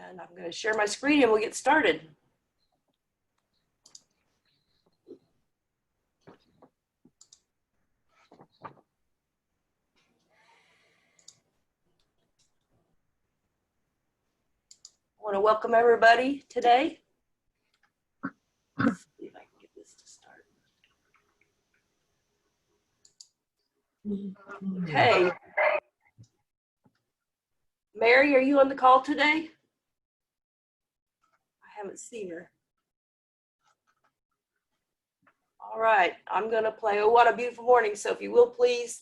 And I'm going to share my screen and we'll get started. I want to welcome everybody today. Let's see if I can get this to start. Okay. Mary, are you on the call today? I haven't seen her. All right, I'm going to play Oh What a Beautiful Morning. So if you will, please.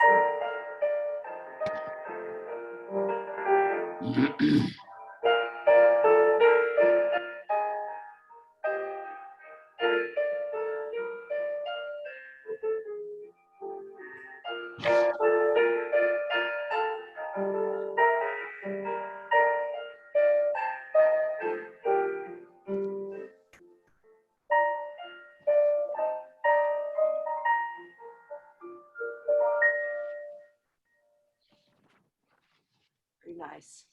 Very nice.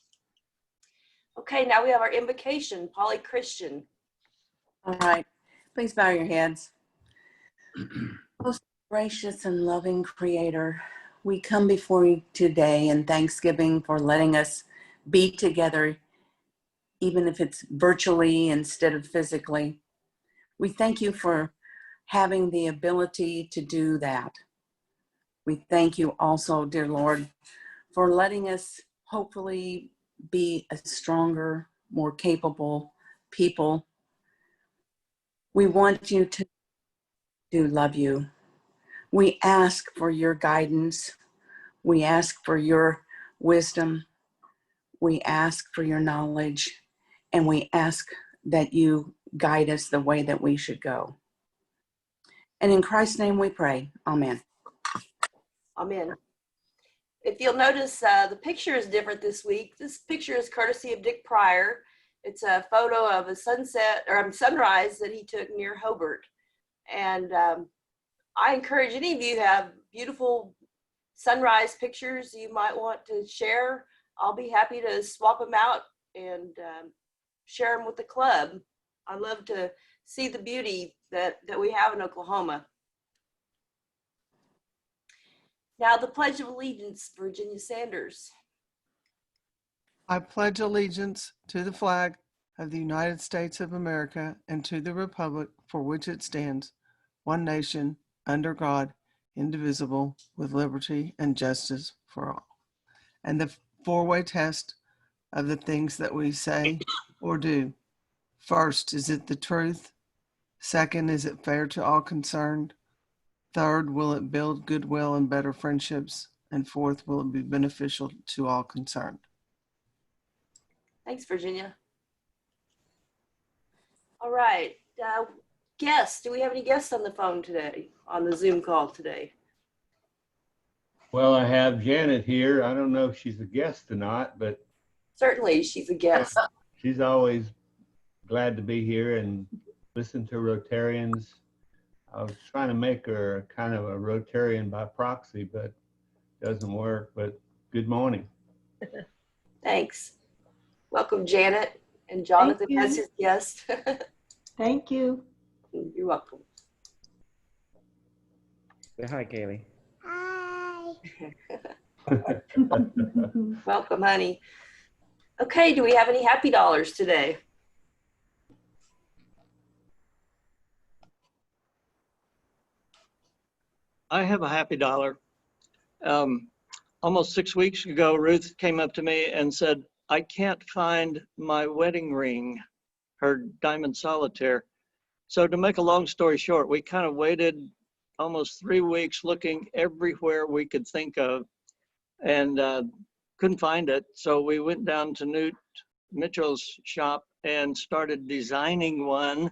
Okay, now we have our invocation, Polly Christian. All right, please bow your heads. Most gracious and loving Creator, we come before you today in thanksgiving for letting us be together, even if it's virtually instead of physically. We thank you for having the ability to do that. We thank you also, dear Lord, for letting us hopefully be a stronger, more capable people. We want you to love you. We ask for your guidance. We ask for your wisdom. We ask for your knowledge. And we ask that you guide us the way that we should go. And in Christ's name we pray. Amen. Amen. If you'll notice, the picture is different this week. This picture is courtesy of Dick Pryor. It's a photo of a sunrise that he took near Hobart. And I encourage any of you who have beautiful sunrise pictures you might want to share. I'll be happy to swap them out and share them with the club. I love to see the beauty that we have in Oklahoma. Now the Pledge of Allegiance, Virginia Sanders. I pledge allegiance to the flag of the United States of America and to the republic for which it stands, one nation, under God, indivisible, with liberty and justice for all. And the four-way test of the things that we say or do. First, is it the truth? Second, is it fair to all concerned? Third, will it build goodwill and better friendships? And fourth, will it be beneficial to all concerned? Thanks, Virginia. All right, guests, do we have any guests on the phone today, on the Zoom call today? Well, I have Janet here. I don't know if she's a guest or not, but Certainly, she's a guest. she's always glad to be here and listen to Rotarians. I was trying to make her kind of a Rotarian by proxy, but it doesn't work. But good morning. Thanks. Welcome, Janet, and Jonathan as his guest. Thank you. You're welcome. Say hi, Kaylee. Hi. Welcome, honey. Okay, do we have any happy dollars today? I have a happy dollar. Almost 6 weeks ago, Ruth came up to me and said, I can't find my wedding ring, her diamond solitaire. So to make a long story short, we kind of waited almost 3 weeks looking everywhere we could think of and couldn't find it. So we went down to Newt Mitchell's shop and started designing one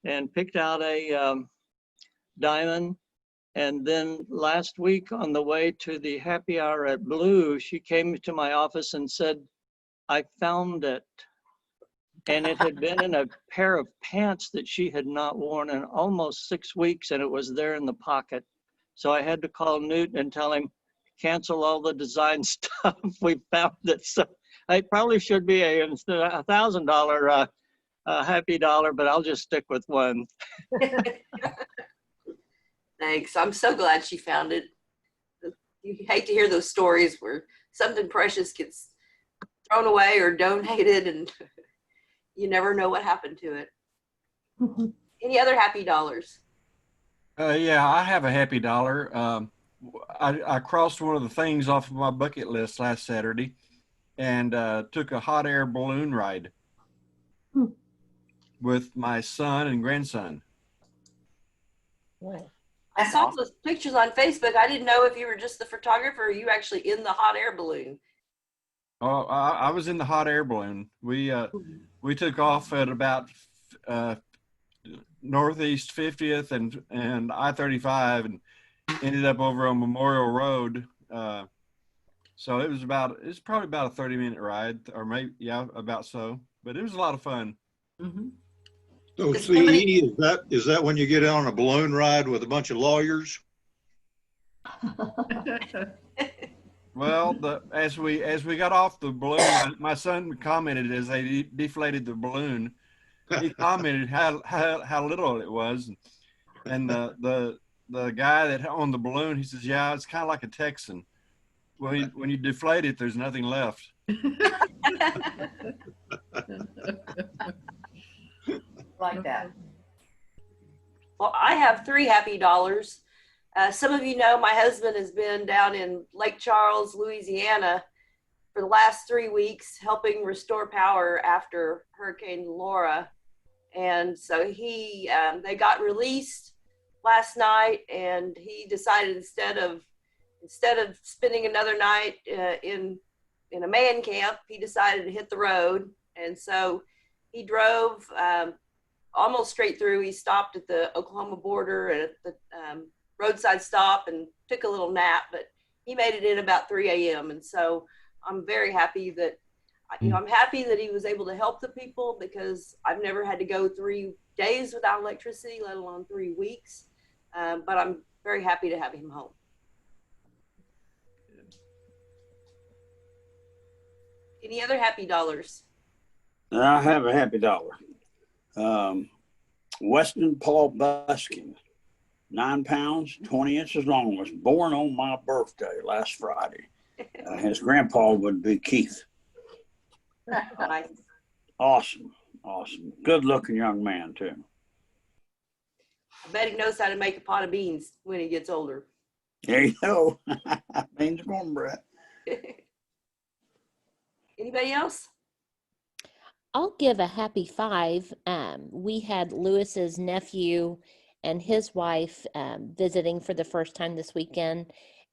and picked out a diamond. And then last week on the way to the happy hour at Blue, she came to my office and said, I found it. And it had been in a pair of pants that she had not worn in almost 6 weeks, and it was there in the pocket. So I had to call Newt and tell him, cancel all the design stuff. We found it. So It probably should be instead of $1,000 happy dollar, but I'll just stick with one. Thanks. I'm so glad she found it. You hate to hear those stories where something precious gets thrown away or donated and you never know what happened to it. Any other happy dollars? Yeah, I have a happy dollar. I crossed one of the things off of my bucket list last Saturday and took a hot air balloon ride with my son and grandson. I saw those pictures on Facebook. I didn't know if you were just the photographer or you actually in the hot air balloon. Oh, I was in the hot air balloon. We took off at about Northeast 50th and I-35 and ended up over on Memorial Road. So it's probably about a 30-minute ride, or maybe, yeah, about so. But it was a lot of fun. So Is CE, somebody- is that when you get on a balloon ride with a bunch of lawyers? Well, as we got off the balloon, my son commented as they deflated the balloon. He commented how little it was, and the guy that owned the balloon, he says, "Yeah, it's kind of like a Texan. When you deflate it, there's nothing left." Like that. Well, I have 3 happy dollars. Some of you know my husband has been down in Lake Charles, Louisiana for the last 3 weeks helping restore power after Hurricane Laura. And so they got released last night, and he decided instead of spending another night in a man camp, he decided to hit the road. And so he drove almost straight through. He stopped at the Oklahoma border and at the roadside stop and took a little nap, but he made it in about 3 a.m. And so I'm very happy that, I'm happy that he was able to help the people, because I've never had to go 3 days without electricity, let alone 3 weeks. But I'm very happy to have him home. Any other happy dollars? I have a happy dollar. Weston Paul Buskin, 9 pounds, 20 inches long, was born on my birthday last Friday. His grandpa would be Keith. Nice. Awesome. Good looking young man, too. I bet he knows how to make a pot of beans when he gets older. There you go. Beans cornbread. Anybody else? I'll give a happy 5. We had Lewis's nephew and his wife visiting for the first time this weekend.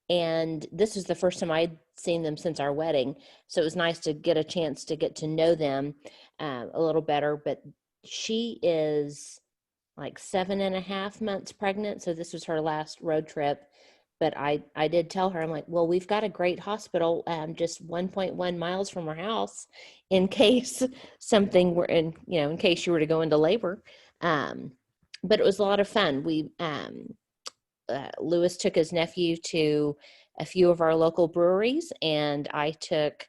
And this was the first time I'd seen them since our wedding. So it was nice to get a chance to get to know them a little better. But she is like 7.5 months pregnant. So this was her last road trip. But I did tell her, I'm like, well, we've got a great hospital just 1.1 miles from our house in case something were in case you were to go into labor. But it was a lot of fun. Lewis took his nephew to a few of our local breweries, and I took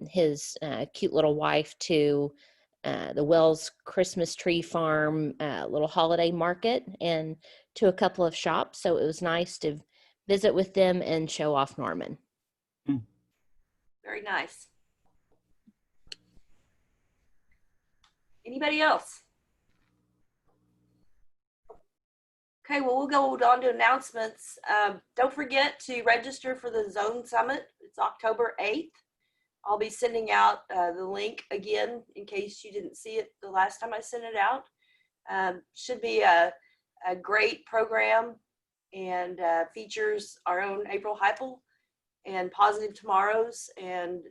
his cute little wife to the Wells Christmas Tree Farm little holiday market and to a couple of shops. So it was nice to visit with them and show off Norman. Very nice. Anybody else? Okay, well, we'll go on to announcements. Don't forget to register for the Zone Summit. It's October 8th. I'll be sending out the link again in case you didn't see it the last time I sent it out. Should be a great program, and features our own April Heipel and Positive Tomorrows. And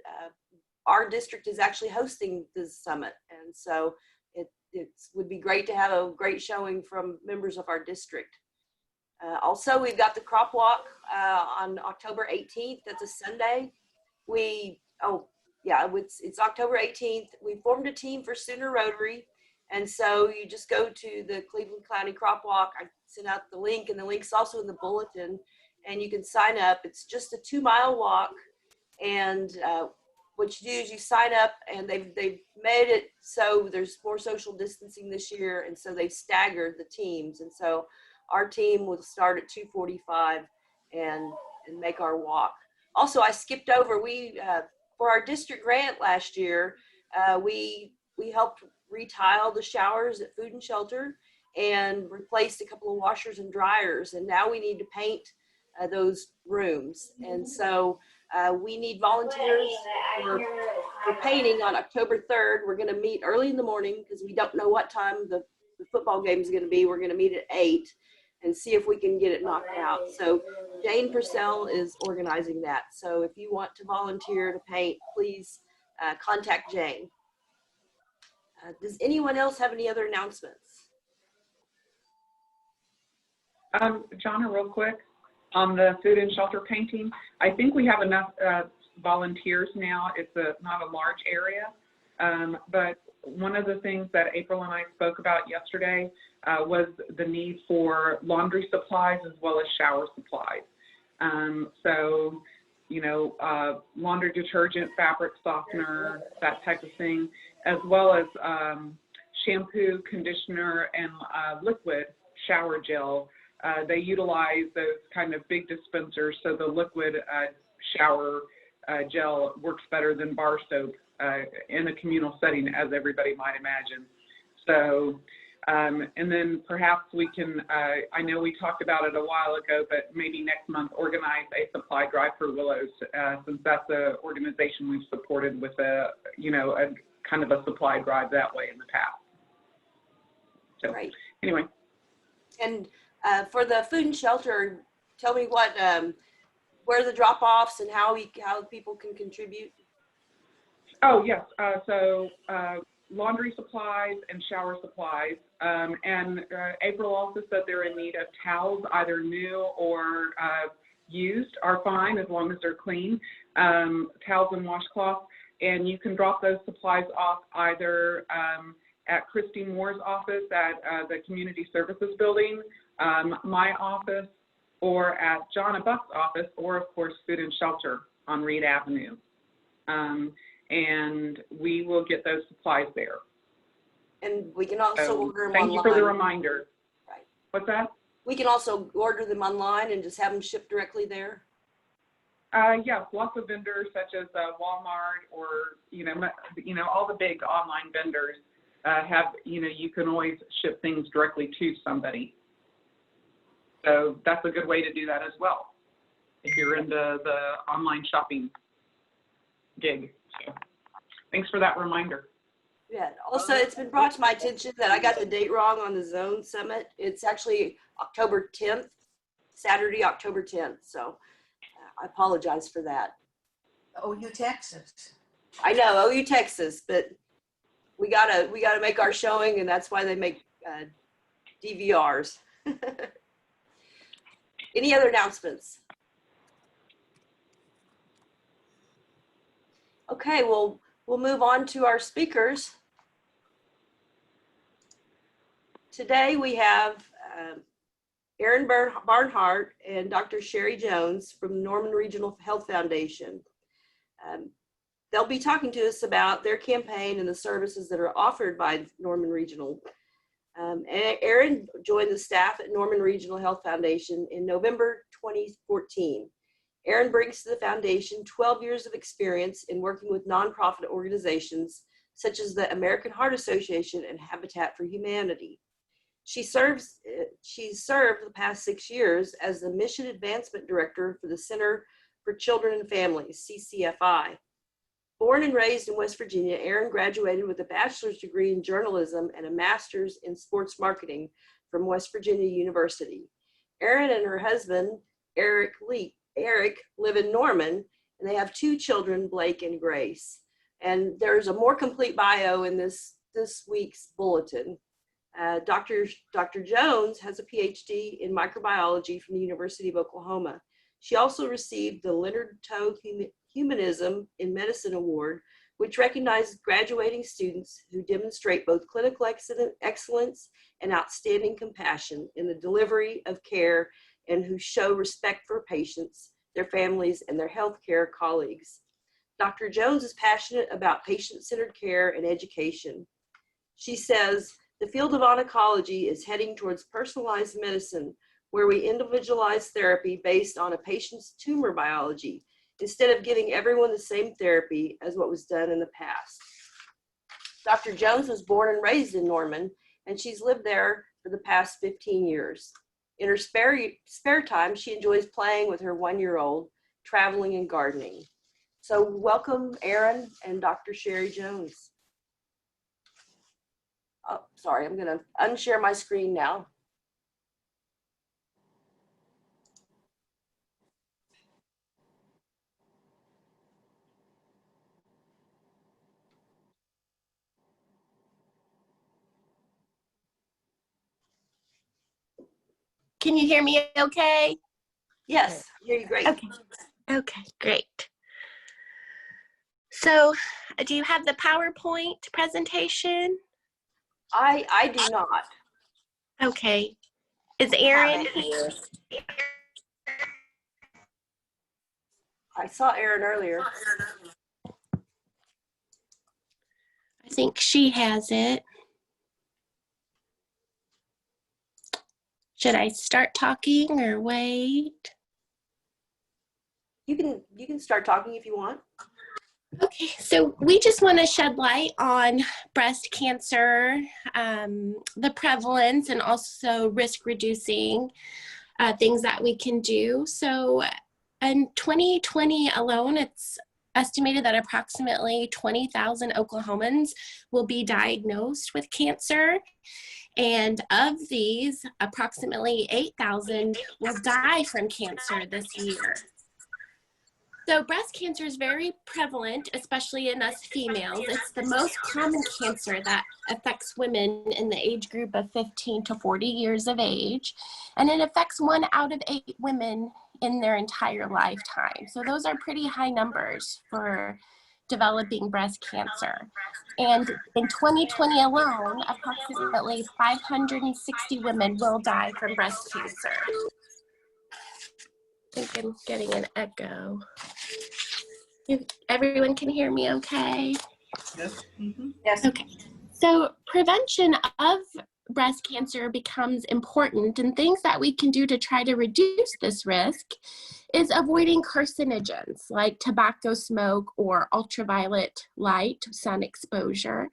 our district is actually hosting this summit. And so it would be great to have a great showing from members of our district. Also, we've got the crop walk on October 18th. That's a Sunday. It's October 18th. We formed a team for Sooner Rotary. And so you just go to the Cleveland County Crop Walk. I sent out the link, and the link's also in the bulletin, and you can sign up. It's just a 2-mile walk. And what you do is you sign up, and they've made it so there's more social distancing this year, and so they've staggered the teams. And so our team will start at 2:45 and make our walk. Also, I skipped over, we for our district grant last year, we helped retile the showers at Food and Shelter and replaced a couple of washers and dryers, and now we need to paint those rooms. And so we need volunteers for painting on October 3rd. We're going to meet early in the morning because we don't know what time the football game is going to be. We're going to meet at 8 and see if we can get it knocked out. So Jane Purcell is organizing that. So if you want to volunteer to paint, please contact Jane. Does anyone else have any other announcements? Jonna, real quick, on the food and shelter painting, I think we have enough volunteers now. It's not a large area, but one of the things that April and I spoke about yesterday was the need for laundry supplies as well as shower supplies. So, you know, laundry detergent, fabric softener, that type of thing, as well as shampoo, conditioner, and liquid shower gel. They utilize those kind of big dispensers, so the liquid shower gel works better than bar soap in a communal setting, as everybody might imagine. So, and then perhaps we can, I know we talked about it a while ago, but maybe next month organize a supply drive for Willows, since that's an organization we've supported with a kind of a supply drive that way in the past. So, right. Anyway. And for the food and shelter, tell me what, where the drop-offs and how people can contribute. Oh, yes. So laundry supplies and shower supplies. And April also said they're in need of towels, either new or used are fine as long as they're clean, towels and washcloths. And you can drop those supplies off either at Christy Moore's office at the Community Services Building, my office, or at Jonna Buck's office, or of course Food and Shelter on Reed Avenue. And we will get those supplies there. And we can also order them online. Thank you for the reminder. Right. What's that? We can also order them online and just have them shipped directly there. Yes, lots of vendors such as Walmart or all the big online vendors have you can always ship things directly to somebody. So that's a good way to do that as well if you're into the online shopping gig. So thanks for that reminder. Yeah. Also, it's been brought to my attention that I got the date wrong on the Zone Summit. It's actually October 10th, Saturday, October 10th. So I apologize for that. OU, Texas. I know, OU, Texas, but we gotta make our showing, and that's why they make DVRs. Any other announcements? Okay, well, we'll move on to our speakers. Today we have Erin Barnhart and Dr. Shari Jones from Norman Regional Health Foundation. They'll be talking to us about their campaign and the services that are offered by Norman Regional. Erin joined the staff at Norman Regional Health Foundation in November 2014. Erin brings to the foundation 12 years of experience in working with nonprofit organizations such as the American Heart Association and Habitat for Humanity. She's served the past 6 years as the Mission Advancement Director for the Center for Children and Families, CCFI. Born and raised in West Virginia, Erin graduated with a bachelor's degree in journalism and a master's in sports marketing from West Virginia University. Erin and her husband, Eric, live in Norman, and they have 2 children, Blake and Grace. And there's a more complete bio in this week's bulletin. Dr. Jones has a PhD in microbiology from the University of Oklahoma. She also received the Leonard Toe Humanism in Medicine Award, which recognizes graduating students who demonstrate both clinical excellence and outstanding compassion in the delivery of care and who show respect for patients, their families, and their healthcare colleagues. Dr. Jones is passionate about patient-centered care and education. She says, the field of oncology is heading towards personalized medicine, where we individualize therapy based on a patient's tumor biology, instead of giving everyone the same therapy as what was done in the past. Dr. Jones was born and raised in Norman, and she's lived there for the past 15 years. In her spare time, she enjoys playing with her 1-year-old, traveling and gardening. So welcome, Erin and Dr. Shari Jones. Oh, sorry, I'm gonna unshare my screen now. Can you hear me okay? Yes, I hear you great. Okay. Okay, great. So, do you have the PowerPoint presentation? I do not. Okay. Is Erin here? I saw Erin earlier. I think she has it. Should I start talking or wait? You can start talking if you want. Okay, so we just want to shed light on breast cancer, the prevalence, and also risk reducing things that we can do. So in 2020 alone, it's estimated that approximately 20,000 Oklahomans will be diagnosed with cancer. And of these, approximately 8,000 will die from cancer this year. So breast cancer is very prevalent, especially in us females. It's the most common cancer that affects women in the age group of 15 to 40 years of age. And it affects 1 out of 8 women in their entire lifetime. So those are pretty high numbers for developing breast cancer. And in 2020 alone, approximately 560 women will die from breast cancer. I think I'm getting an echo. Everyone can hear me okay? Yes. Yes. Okay. So prevention of breast cancer becomes important, and things that we can do to try to reduce this risk is avoiding carcinogens like tobacco smoke or ultraviolet light, sun exposure.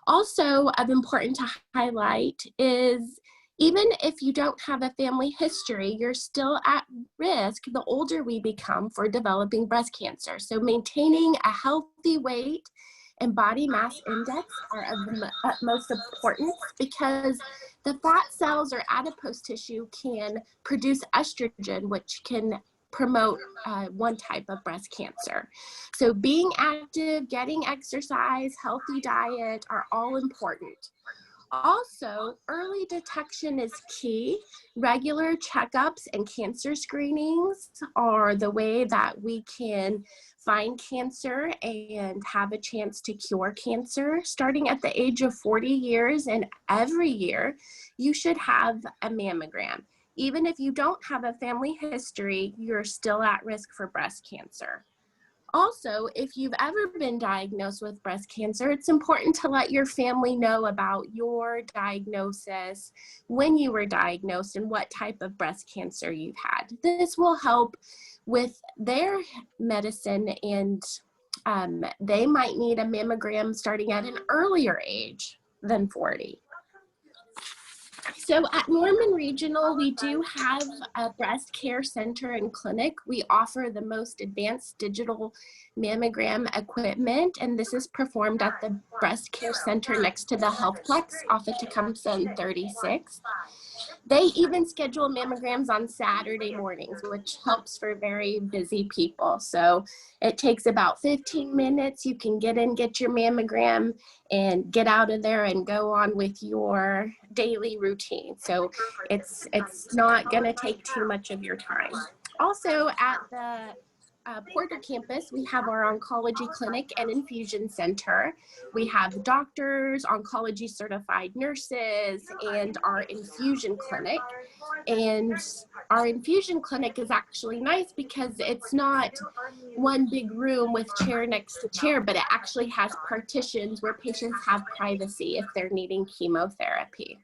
Also of important to highlight is even if you don't have a family history, you're still at risk the older we become for developing breast cancer. So maintaining a healthy weight and body mass index are of the utmost importance, because the fat cells or adipose tissue can produce estrogen, which can promote one type of breast cancer. So being active, getting exercise, healthy diet are all important. Also, early detection is key. Regular checkups and cancer screenings are the way that we can find cancer and have a chance to cure cancer. Starting at the age of 40 years and every year, you should have a mammogram. Even if you don't have a family history, you're still at risk for breast cancer. Also, if you've ever been diagnosed with breast cancer, it's important to let your family know about your diagnosis, when you were diagnosed, and what type of breast cancer you've had. This will help with their medicine, and they might need a mammogram starting at an earlier age than 40. So at Norman Regional, we do have a breast care center and clinic. We offer the most advanced digital mammogram equipment, and this is performed at the breast care center next to the Healthplex off of Tecumseh and 36. They even schedule mammograms on Saturday mornings, which helps for very busy people. So it takes about 15 minutes. You can get in, get your mammogram, and get out of there and go on with your daily routine. So it's not going to take too much of your time. Also at the Porter campus, we have our oncology clinic and infusion center. We have doctors, oncology certified nurses, and our infusion clinic. And our infusion clinic is actually nice because it's not one big room with chair next to chair, but it actually has partitions where patients have privacy if they're needing chemotherapy.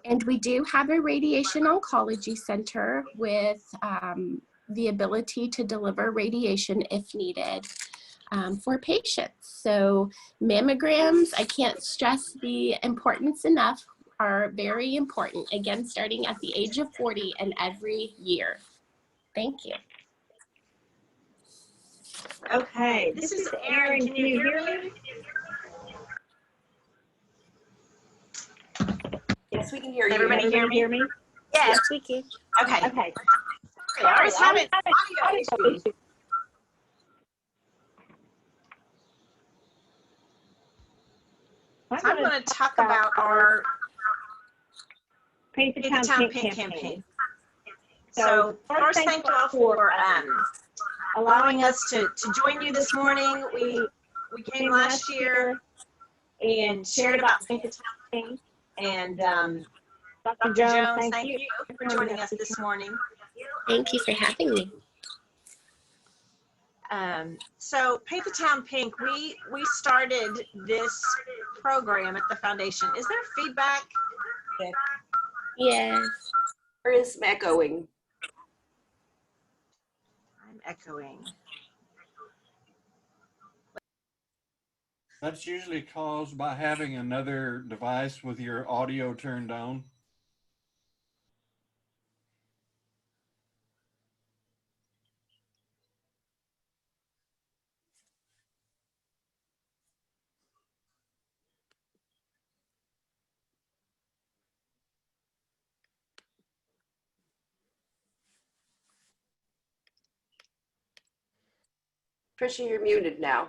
And we do have a radiation oncology center with the ability to deliver radiation if needed for patients. So mammograms, I can't stress the importance enough, are very important. Again, starting at the age of 40 and every year. Thank you. Okay, this is Erin. Can you hear me? Yes, we can hear you. Everybody hear me? Yes, we can. Okay. Okay. Sorry, I was having audio issues. So I'm going to talk about our Paint the Town Pink campaign. So first, thank you all for allowing us to join you this morning. We came last year and shared about Paint the Town Pink. And Dr. Jones, thank you for joining us this morning. Thank you for having me. So Paint the Town Pink, we started this program at the foundation. Is there feedback? Yes. There is some echoing. I'm echoing. That's usually caused by having another device with your audio turned on. Tricia, you're muted now.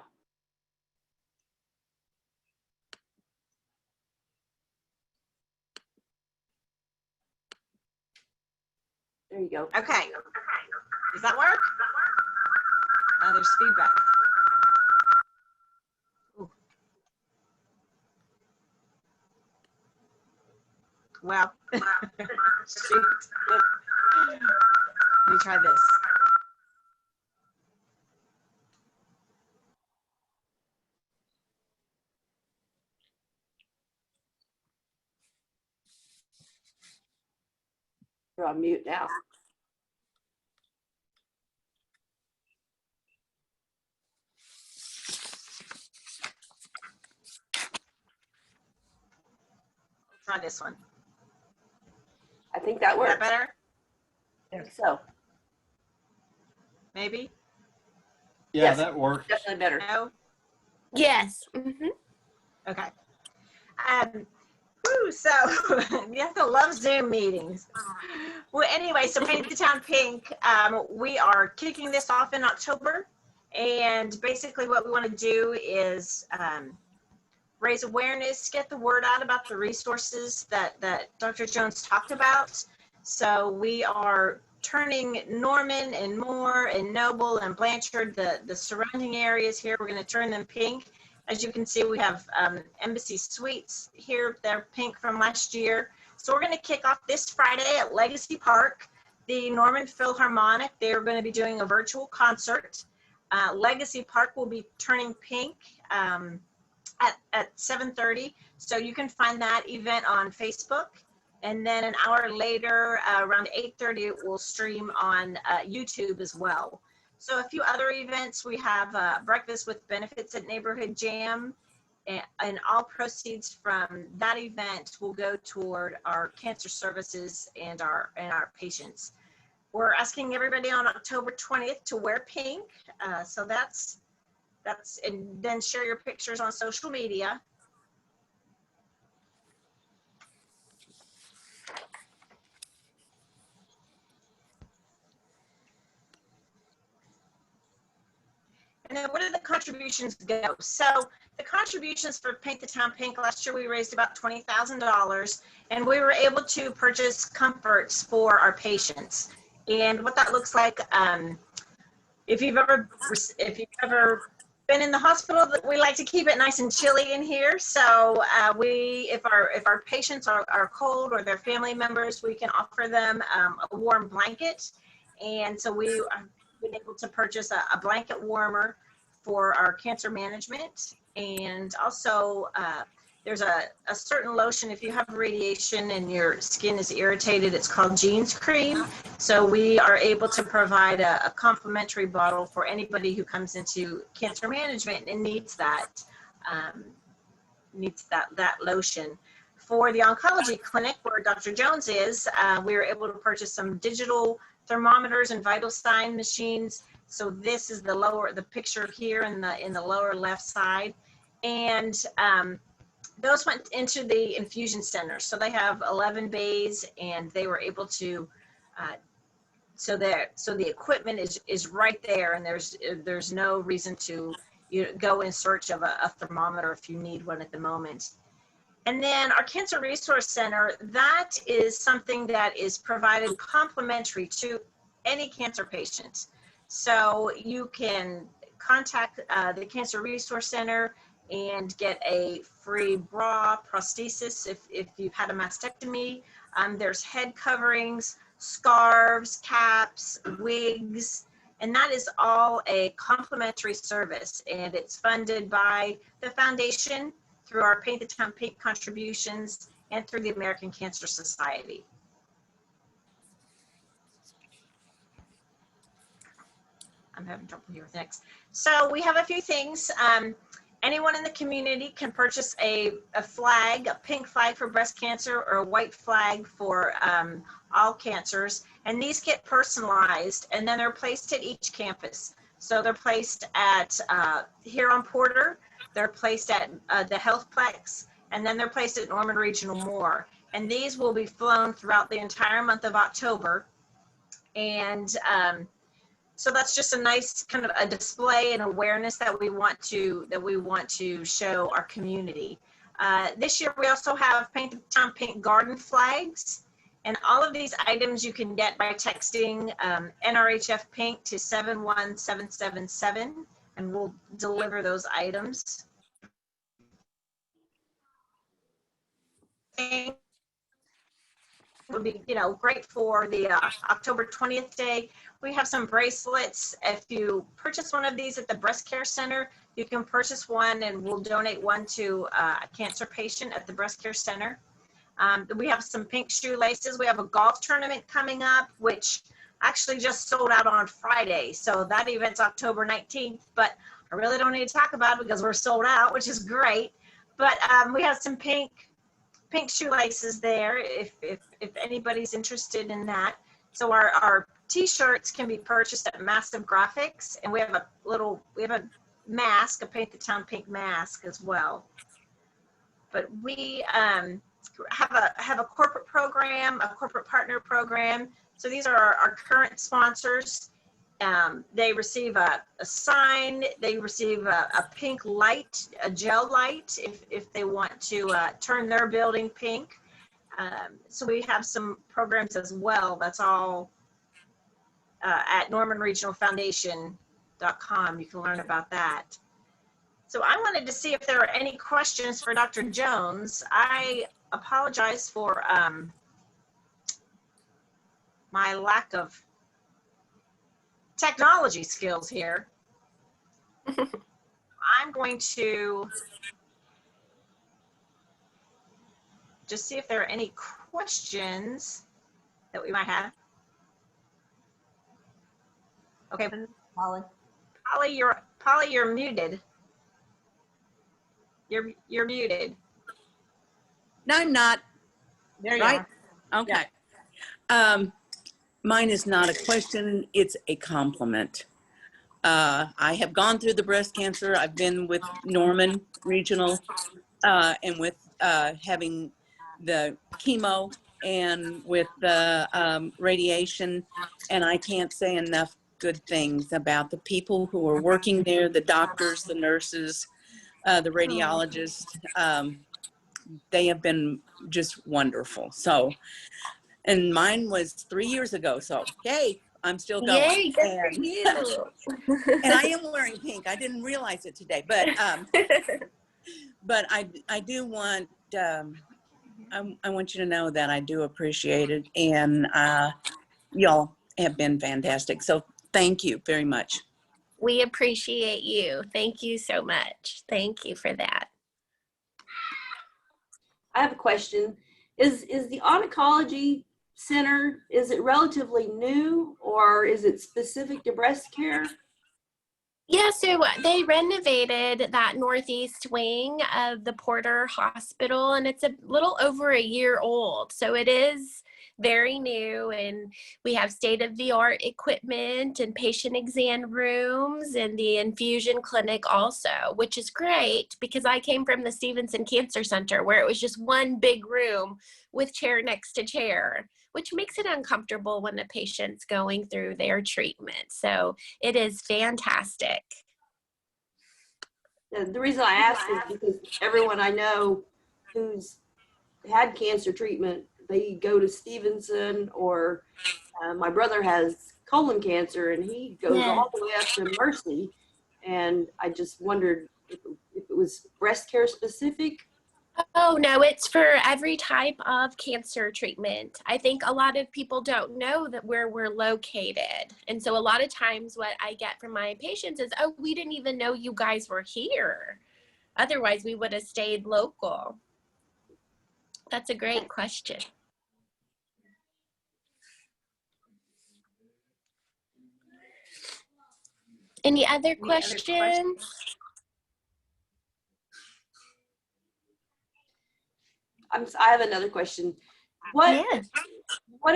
There you go. Okay. Does that work? Oh, there's feedback. Ooh. Well, shoot. Let me try this. You're on mute now. Try this one. I think that Is works. that better? I think so. Maybe? Yeah, Yes, that works. definitely better. No? Yes. Mm-hmm. Okay. So you have to love Zoom meetings. Well, anyway, so Paint the Town Pink, we are kicking this off in October. And basically what we want to do is raise awareness, get the word out about the resources that Dr. Jones talked about. So we are turning Norman and Moore and Noble and Blanchard, the surrounding areas here, we're going to turn them pink. As you can see, we have Embassy Suites here. They're pink from last year. So we're going to kick off this Friday at Legacy Park. The Norman Philharmonic, they're going to be doing a virtual concert. Legacy Park will be turning pink at 7:30. So you can find that event on Facebook. And then an hour later, around 8:30, it will stream on YouTube as well. So a few other events, we have Breakfast with Benefits at Neighborhood Jam, and all proceeds from that event will go toward our cancer services and our patients. We're asking everybody on October 20th to wear pink. So that's, and then share your pictures on social media. And then where did the contributions go? So the contributions for Paint the Town Pink, last year we raised about $20,000, and we were able to purchase comforts for our patients. And what that looks like, if you've ever been in the hospital, we like to keep it nice and chilly in here. So if our patients are cold or their family members, we can offer them a warm blanket. And so we have been able to purchase a blanket warmer for our cancer management. And also there's a certain lotion, if you have radiation and your skin is irritated, it's called Jean's Cream. So we are able to provide a complimentary bottle for anybody who comes into cancer management and needs that lotion. For the oncology clinic where Dr. Jones is, we were able to purchase some digital thermometers and vital sign machines. So this is the picture here in the lower left side. And those went into the infusion center. So they have 11 bays, and they were able to, so the equipment is right there, and there's no reason to go in search of a thermometer if you need one at the moment. And then our Cancer Resource Center, that is something that is provided complimentary to any cancer patient. So you can contact the Cancer Resource Center and get a free bra, prosthesis if you've had a mastectomy. There's head coverings, scarves, caps, wigs, and that is all a complimentary service, and it's funded by the foundation through our Paint the Town Pink contributions and through the American Cancer Society. I'm having trouble here with next. So we have a few things. Anyone in the community can purchase a flag, a pink flag for breast cancer or a white flag for all cancers. And these get personalized, and then they're placed at each campus. So they're placed at here on Porter, they're placed at the Healthplex, and then they're placed at Norman Regional Moore. And these will be flown throughout the entire month of October. And so that's just a nice kind of a display and awareness that we want to show our community. This year we also have Paint the Town Pink garden flags, and all of these items you can get by texting NRHF Pink to 71777, and we'll deliver those items. Would be, great for the October 20th day. We have some bracelets. If you purchase one of these at the Breast Care Center, you can purchase one and we'll donate one to a cancer patient at the Breast Care Center. We have some pink shoelaces. We have a golf tournament coming up, which actually just sold out on Friday. So that event's October 19th, but I really don't need to talk about it because we're sold out, which is great. But we have some pink shoelaces there if anybody's interested in that. So our t-shirts can be purchased at Massive Graphics, and we have a mask, a Paint the Town Pink mask as well. But we have a corporate program, a corporate partner program. So these are our current sponsors. They receive a sign, they receive a pink light, a gel light, if they want to turn their building pink. So we have some programs as well. That's all at normanregionalfoundation.com. You can learn about that. So I wanted to see if there are any questions for Dr. Jones. I apologize for my lack of technology skills here. I'm going to just see if there are any questions that we might have. Okay, Polly, you're muted. You're muted. No, I'm not. There you right? are. Okay. Mine is not a question, it's a compliment. I have gone through the breast cancer. I've been with Norman Regional and with having the chemo and with the radiation, and I can't say enough good things about the people who are working there, the doctors, the nurses, the radiologists. They have been just wonderful. So, and mine was 3 years ago. So, hey, I'm still going. Yay, good for you. And I am wearing pink. I didn't realize it today, but I do want I want you to know that I do appreciate it, and y'all have been fantastic. So thank you very much. We appreciate you. Thank you so much. Thank you for that. I have a question. Is the oncology center, is it relatively new or is it specific to breast care? Yeah, so they renovated that northeast wing of the Porter Hospital, and it's a little over a year old. So it is very new, and we have state-of-the-art equipment and patient exam rooms and the infusion clinic also, which is great because I came from the Stevenson Cancer Center where it was just one big room with chair next to chair, which makes it uncomfortable when the patient's going through their treatment. So it is fantastic. The reason I ask is because everyone I know who's had cancer treatment, they go to Stevenson, or my brother has colon cancer and he goes all the way up to Mercy. And I just wondered if it was breast care specific. Oh, no, it's for every type of cancer treatment. I think a lot of people don't know that where we're located. And so a lot of times what I get from my patients is, oh, we didn't even know you guys were here. Otherwise, we would have stayed local. That's a great question. Any other questions? I have another question. What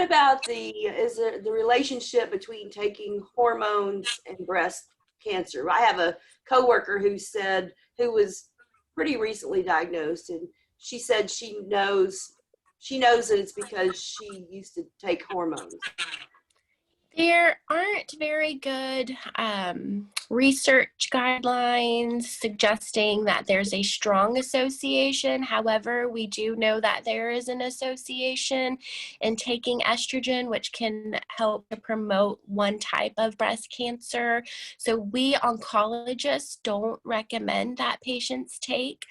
about the relationship between taking hormones and breast cancer? I have a coworker who was pretty recently diagnosed, and she said she knows that it's because she used to take hormones. There aren't very good research guidelines suggesting that there's a strong association. However, we do know that there is an association in taking estrogen, which can help to promote one type of breast cancer. So we oncologists don't recommend that patients take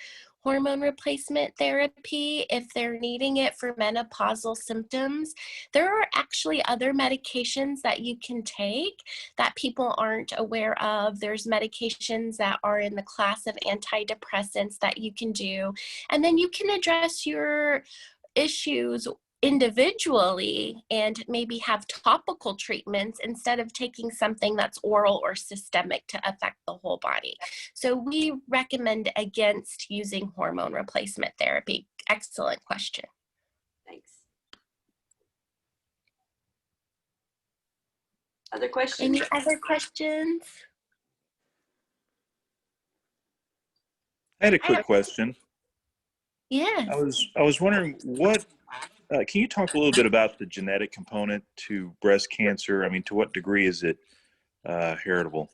hormone replacement therapy if they're needing it for menopausal symptoms. There are actually other medications that you can take that people aren't aware of. There's medications that are in the class of antidepressants that you can do, and then you can address your issues individually and maybe have topical treatments instead of taking something that's oral or systemic to affect the whole body. So we recommend against using hormone replacement therapy. Excellent question. Thanks. Other questions? Any other questions? I had a quick question. Yes. I was wondering what can you talk a little bit about the genetic component to breast cancer? I mean, to what degree is it heritable?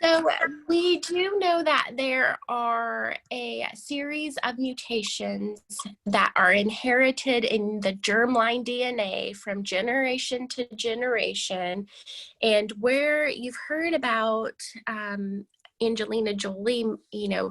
So we do know that there are a series of mutations that are inherited in the germline DNA from generation to generation. And where you've heard about Angelina Jolie,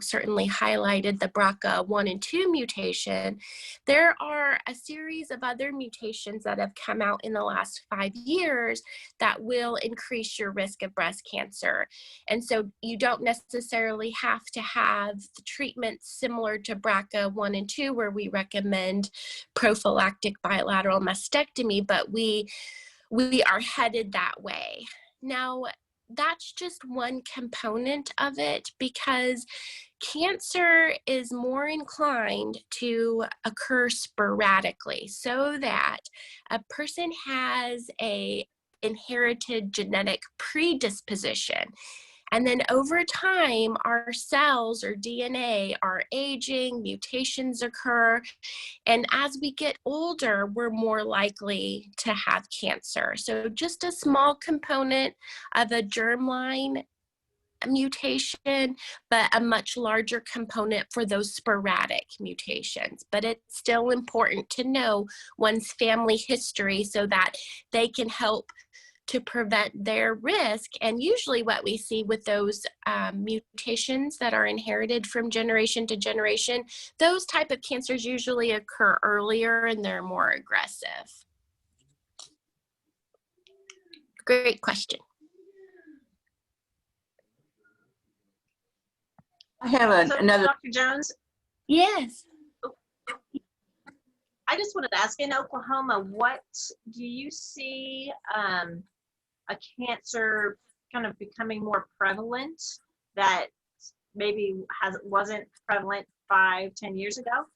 certainly highlighted the BRCA1 and 2 mutation. There are a series of other mutations that have come out in the last 5 years that will increase your risk of breast cancer. And so you don't necessarily have to have the treatment similar to BRCA1 and 2, where we recommend prophylactic bilateral mastectomy, but we are headed that way. Now, that's just one component of it, because cancer is more inclined to occur sporadically, so that a person has a inherited genetic predisposition. And then over time, our cells or DNA are aging, mutations occur, and as we get older, we're more likely to have cancer. So just a small component of a germline mutation, but a much larger component for those sporadic mutations. But it's still important to know one's family history so that they can help to prevent their risk. And usually what we see with those mutations that are inherited from generation to generation, those type of cancers usually occur earlier and they're more aggressive. Great question. I have So, another. Dr. Jones, Yes. I just wanted to ask, in Oklahoma, what do you see a cancer kind of becoming more prevalent that maybe wasn't prevalent 5-10 years ago?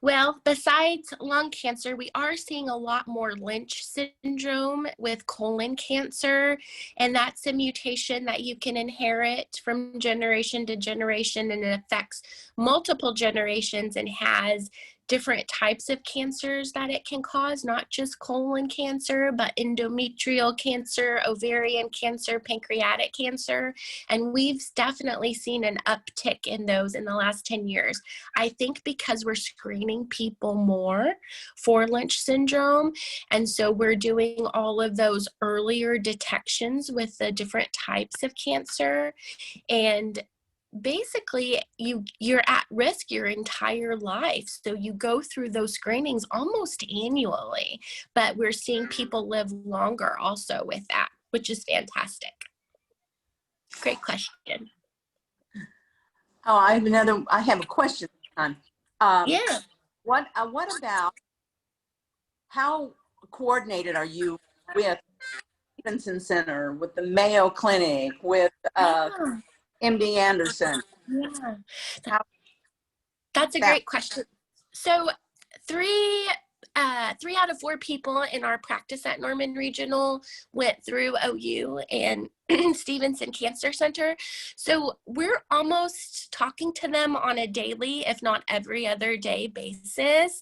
Well, besides lung cancer, we are seeing a lot more Lynch syndrome with colon cancer, and that's a mutation that you can inherit from generation to generation, and it affects multiple generations and has different types of cancers that it can cause, not just colon cancer, but endometrial cancer, ovarian cancer, pancreatic cancer, and we've definitely seen an uptick in those in the last 10 years. I think because we're screening people more for Lynch syndrome, and so we're doing all of those earlier detections with the different types of cancer, and basically you're at risk your entire life. So you go through those screenings almost annually, but we're seeing people live longer also with that, which is fantastic. Great question. Oh, I have a question. Yeah. What about, how coordinated are you with Stevenson Center, with the Mayo Clinic, with MD Anderson? Yeah. How, That's a great question. So three out of 4 people in our practice at Norman Regional went through OU and Stevenson Cancer Center. So we're almost talking to them on a daily, if not every other day basis.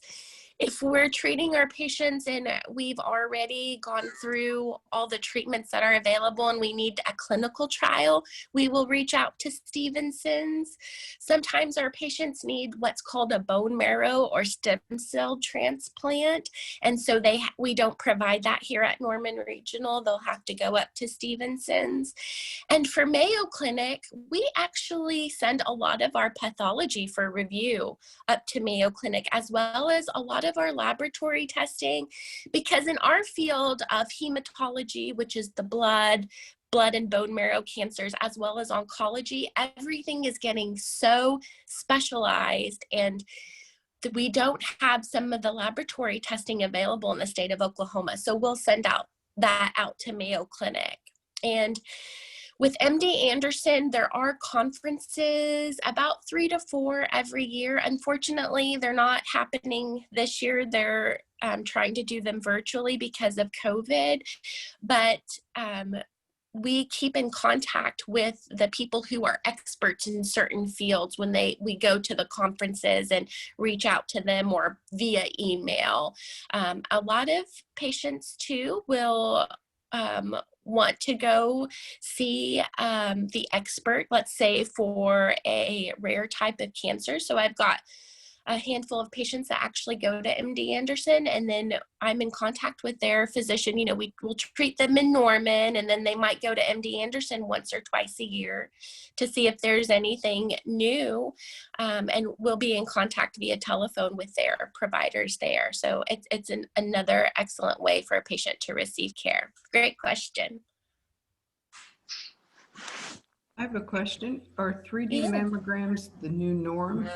If we're treating our patients and we've already gone through all the treatments that are available and we need a clinical trial, we will reach out to Stevenson's. Sometimes our patients need what's called a bone marrow or stem cell transplant. And so we don't provide that here at Norman Regional. They'll have to go up to Stevenson's. And for Mayo Clinic, we actually send a lot of our pathology for review up to Mayo Clinic, as well as a lot of our laboratory testing, because in our field of hematology, which is the blood and bone marrow cancers, as well as oncology, everything is getting so specialized, and we don't have some of the laboratory testing available in the state of Oklahoma. So we'll send that out to Mayo Clinic. And with MD Anderson, there are conferences, about 3 to 4 every year. Unfortunately, they're not happening this year. They're trying to do them virtually because of COVID. But we keep in contact with the people who are experts in certain fields when we go to the conferences and reach out to them or via email. A lot of patients too will want to go see the expert, let's say for a rare type of cancer. So I've got a handful of patients that actually go to MD Anderson, and then I'm in contact with their physician. You know, we will treat them in Norman, and then they might go to MD Anderson once or twice a year to see if there's anything new, and we'll be in contact via telephone with their providers there. So it's another excellent way for a patient to receive care. Great question. I have a question. Are 3D mammograms the new norm?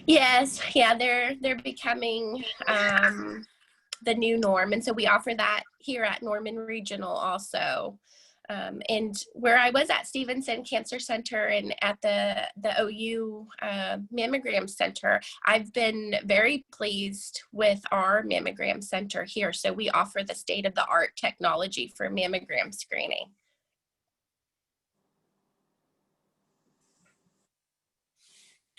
Yes, yeah, they're becoming the new norm, and so we offer that here at Norman Regional also. And where I was at Stevenson Cancer Center and at the OU Mammogram Center, I've been very pleased with our mammogram center here. So we offer the state-of-the-art technology for mammogram screening.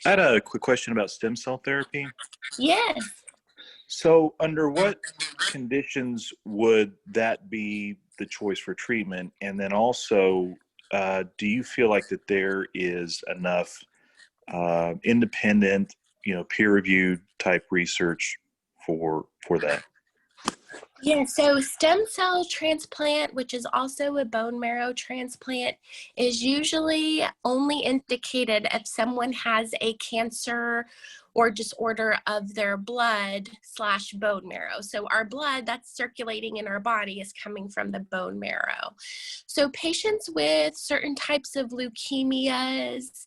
I had a quick question about stem cell therapy. Yes. So under what conditions would that be the choice for treatment? And then also, do you feel like that there is enough independent, peer-reviewed type research for that? Yeah, so stem cell transplant, which is also a bone marrow transplant, is usually only indicated if someone has a cancer or disorder of their blood/bone marrow. So our blood that's circulating in our body is coming from the bone marrow. So patients with certain types of leukemias,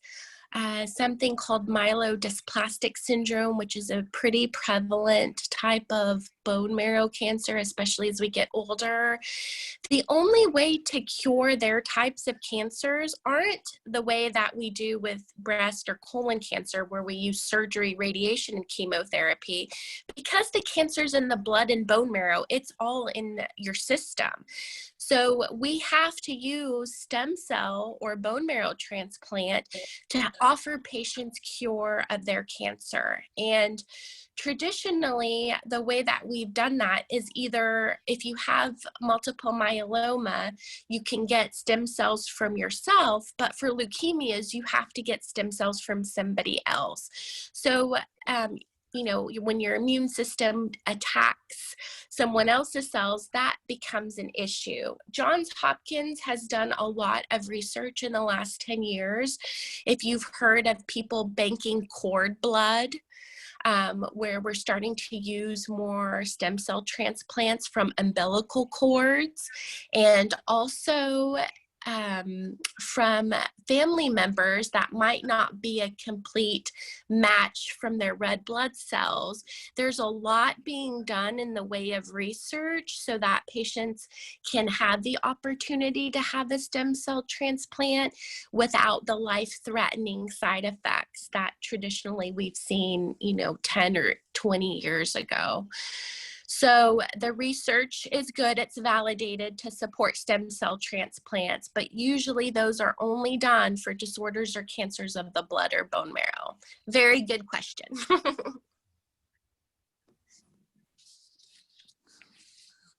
something called myelodysplastic syndrome, which is a pretty prevalent type of bone marrow cancer, especially as we get older. The only way to cure their types of cancers aren't the way that we do with breast or colon cancer, where we use surgery, radiation, and chemotherapy. Because the cancer's in the blood and bone marrow, it's all in your system. So we have to use stem cell or bone marrow transplant to offer patients cure of their cancer. And traditionally, the way that we've done that is either if you have multiple myeloma, you can get stem cells from yourself, but for leukemias, you have to get stem cells from somebody else. So, you know, when your immune system attacks someone else's cells, that becomes an issue. Johns Hopkins has done a lot of research in the last 10 years. If you've heard of people banking cord blood, where we're starting to use more stem cell transplants from umbilical cords, and also from family members that might not be a complete match from their red blood cells. There's a lot being done in the way of research so that patients can have the opportunity to have a stem cell transplant without the life-threatening side effects that traditionally we've seen, you know, 10 or 20 years ago. So the research is good, it's validated to support stem cell transplants, but usually those are only done for disorders or cancers of the blood or bone marrow. Very good question.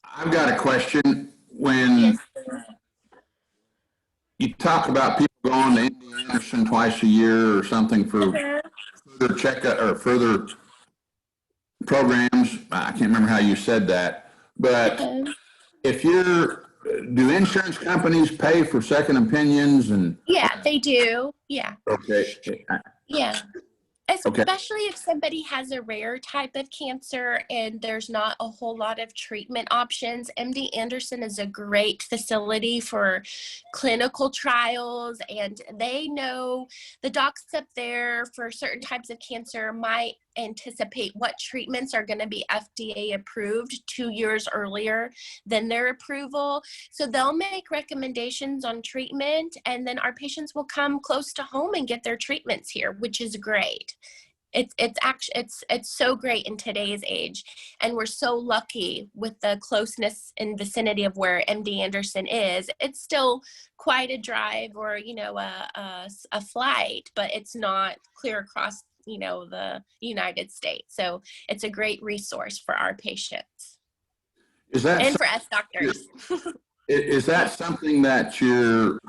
I've got a question. When Yes. you talk about people going to MD Anderson twice a year or something for further checkup or further programs, I can't remember how you said that, but if do insurance companies pay for second opinions and? Yeah, they do. Yeah. Okay. Yeah. Okay. Especially if somebody has a rare type of cancer and there's not a whole lot of treatment options. MD Anderson is a great facility for clinical trials, and they know the docs up there for certain types of cancer might anticipate what treatments are going to be FDA approved 2 years earlier than their approval. So they'll make recommendations on treatment, and then our patients will come close to home and get their treatments here, which is great. It's so great in today's age, and we're so lucky with the closeness and vicinity of where MD Anderson is. It's still quite a drive, or you know, a flight, but it's not clear across, you know, the United States. So it's a great resource for our patients and for us doctors. Is that something that your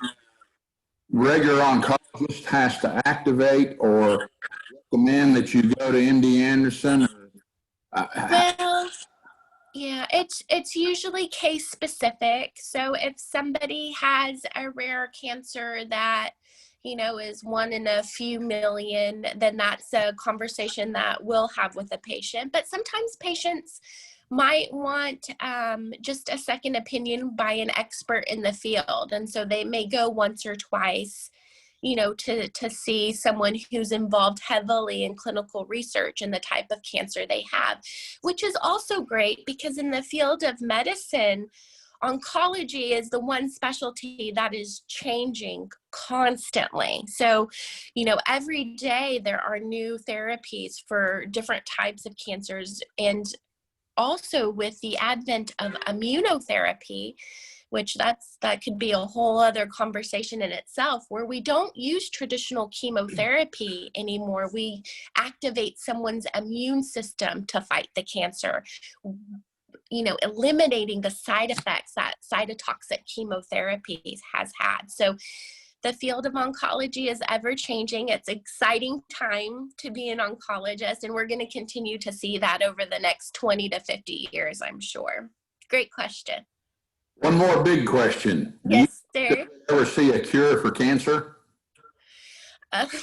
regular oncologist has to activate, or recommend that you go to MD Anderson? Well, yeah, it's usually case specific. So if somebody has a rare cancer that, you know, is 1 in a few million, then that's a conversation that we'll have with the patient. But sometimes patients might want just a second opinion by an expert in the field. And so they may go once or twice, you know, to see someone who's involved heavily in clinical research and the type of cancer they have, which is also great because in the field of medicine, oncology is the one specialty that is changing constantly. So, you know, every day there are new therapies for different types of cancers. And also with the advent of immunotherapy, which that could be a whole other conversation in itself, where we don't use traditional chemotherapy anymore. We activate someone's immune system to fight the cancer, you know, eliminating the side effects that cytotoxic chemotherapy has had. So the field of oncology is ever changing. It's an exciting time to be an oncologist, and we're going to continue to see that over the next 20 to 50 years, I'm sure. Great question. One more big question. Yes, sir. Ever see a cure for cancer?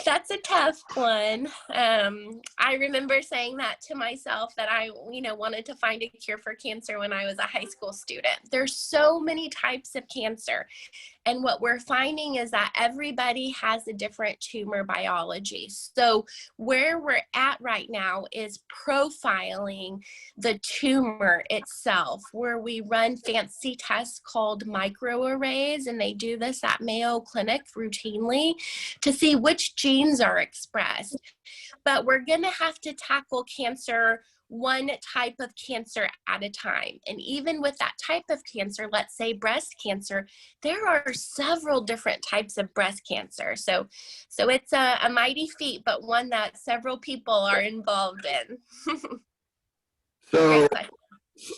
That's a tough one. I remember saying that to myself that I, wanted to find a cure for cancer when I was a high school student. There's so many types of cancer. And what we're finding is that everybody has a different tumor biology. So where we're at right now is profiling the tumor itself, where we run fancy tests called microarrays, and they do this at Mayo Clinic routinely to see which genes are expressed. But we're going to have to tackle cancer one type of cancer at a time. And even with that type of cancer, let's say breast cancer, there are several different types of breast cancer. So it's a mighty feat, but one that several people are involved in.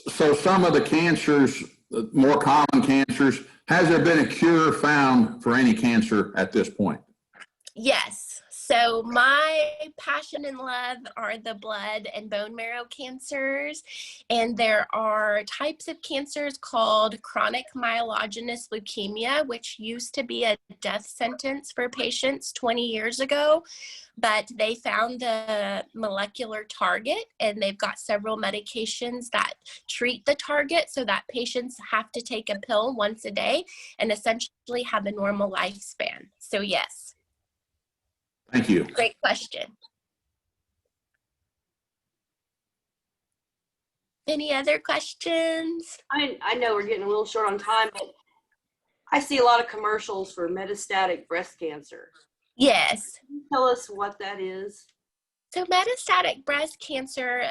So some of the cancers, the more common cancers, has there been a cure found for any cancer at this point? Yes. So my passion and love are the blood and bone marrow cancers. And there are types of cancers called chronic myelogenous leukemia, which used to be a death sentence for patients 20 years ago. But they found the molecular target, and they've got several medications that treat the target so that patients have to take a pill once a day and essentially have a normal lifespan. So yes. Thank you. Great question. Any other questions? I know we're getting a little short on time, but I see a lot of commercials for metastatic breast cancer. Yes. Can you tell us what that is? So metastatic breast cancer,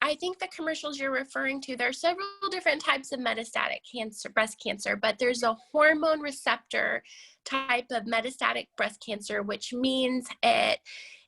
I think the commercials you're referring to, there are several different types of metastatic cancer, breast cancer, but there's a hormone receptor type of metastatic breast cancer, which means it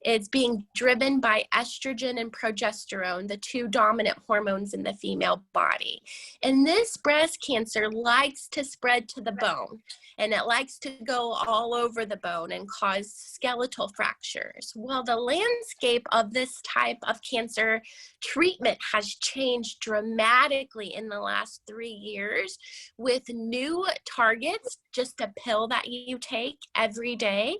is being driven by estrogen and progesterone, the two dominant hormones in the female body. And this breast cancer likes to spread to the bone, and it likes to go all over the bone and cause skeletal fractures. Well, the landscape of this type of cancer treatment has changed dramatically in the last 3 years with new targets, just a pill that you take every day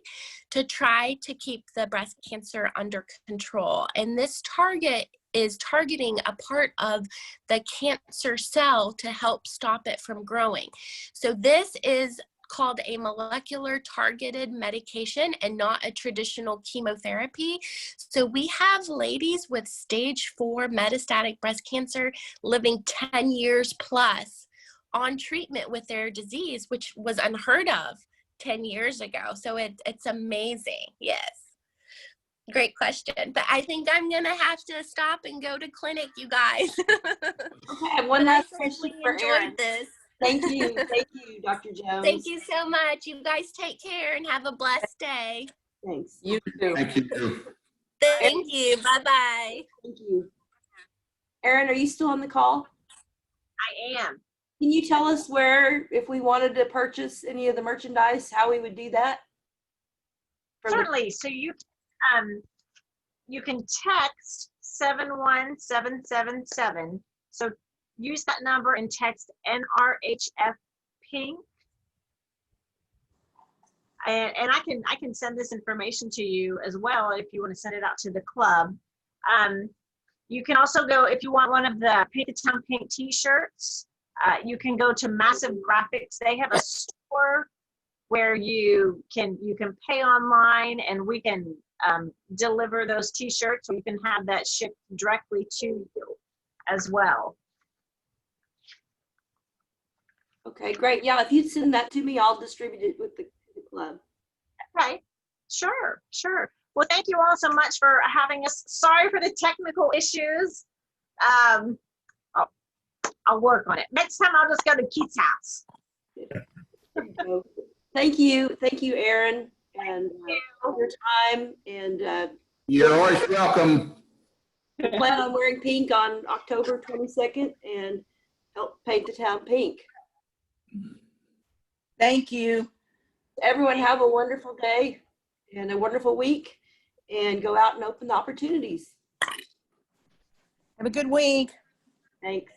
to try to keep the breast cancer under control. And this target is targeting a part of the cancer cell to help stop it from growing. So this is called a molecular targeted medication and not a traditional chemotherapy. So we have ladies with stage 4 metastatic breast cancer living 10 years plus on treatment with their disease, which was unheard of 10 years ago. So it's amazing. Yes. Great question. But I think I'm going to have to stop and go to clinic, you guys. Okay, one last question for Erin. This. Thank you. Thank you, Dr. Jones. Thank you so much. You guys take care and have a blessed day. Thanks. You too. Thank you. Thank you. Bye-bye. Thank you. Erin, are you still on the call? I am. Can you tell us where, if we wanted to purchase any of the merchandise, how we would do that? Certainly. So you can text 71777. So use that number and text NRHF Pink. And I can send this information to you as well if you want to send it out to the club. You can also go, if you want one of the Paint the Town Pink t-shirts, you can go to Massive Graphics. They have a store where you can pay online, and we can deliver those t-shirts, or you can have that shipped directly to you as well. Okay, great. Yeah, if you'd send that to me, I'll distribute it with the club. Okay, sure. Well, thank you all so much for having us. Sorry for the technical issues. I'll work on it. Next time I'll just go to Keith's house. Thank you, Erin, and for your time. And You're always welcome. plan on wearing pink on October 22nd and help paint the town pink. Thank you. Everyone have a wonderful day and a wonderful week, and go out and open the opportunities. Have a good week. Thanks.